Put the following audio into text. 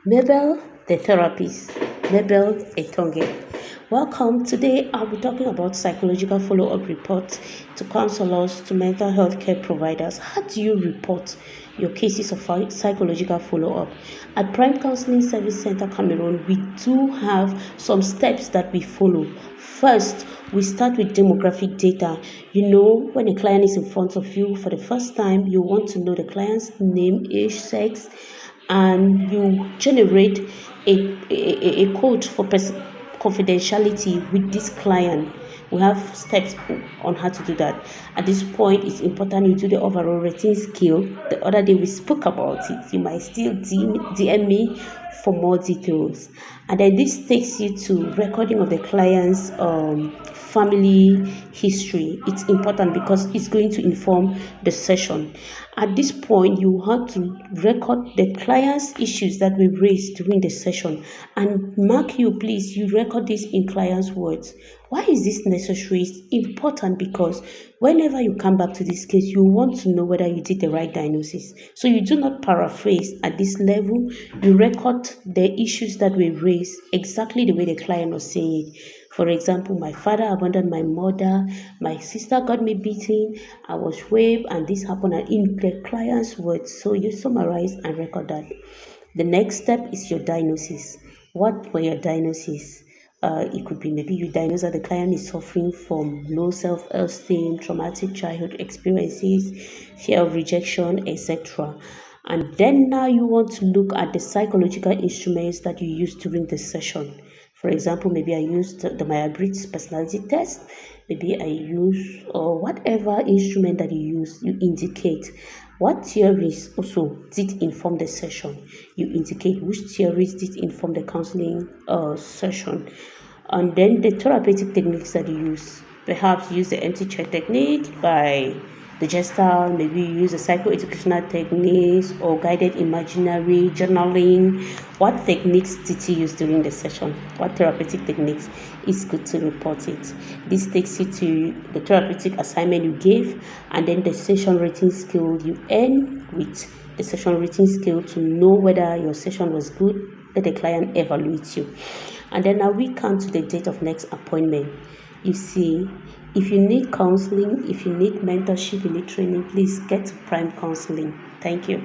Mabel, the therapist. Mabel Etonge. Welcome. Today I'll be talking about psychological follow-up reports to counselors, to mental health care providers. How do you report your cases of psychological follow-up? At Prime Counseling Service Center Cameroon, we do have some steps that we follow. First, we start with demographic data. When a client is in front of you for the first time, you want to know the client's name, age, sex, and you generate a code for confidentiality with this client. We have steps on how to do that. At this point, it's important you do the overall rating scale. The other day we spoke about it. You might still DM me for more details. And then this takes you to recording of the client's family history. It's important because it's going to inform the session. At this point, you have to record the client's issues that we raised during the session, and please, you record this in client's words. Why is this necessary? It's important because whenever you come back to this case, you want to know whether you did the right diagnosis. So you do not paraphrase at this level. You record the issues that we raised exactly the way the client was saying it. For example, my father abandoned my mother, my sister got me beaten, I was raped, and this happened in the client's words. So you summarize and record that. The next step is your diagnosis. What were your diagnoses? It could be maybe you diagnose that the client is suffering from low self-esteem, traumatic childhood experiences, fear of rejection, etc. And then now you want to look at the psychological instruments that you use during the session. For example, maybe I used the Myers-Briggs personality test. Maybe I use whatever instrument that you use, you indicate what theories also did inform the session. You indicate which theories did inform the counseling session. And then the therapeutic techniques that you use. Perhaps use the empty chair technique by the Gestalt, maybe you use the psychoeducational techniques or guided imaginary journaling. What techniques did you use during the session? What therapeutic techniques? It's good to report it. This takes you to the therapeutic assignment you gave, and then the session rating scale. You end with the session rating scale to know whether your session was good. Let the client evaluate you. And then now we come to the date of next appointment. You see, if you need counseling, if you need mentorship, you need training, please get to Prime Counseling. Thank you.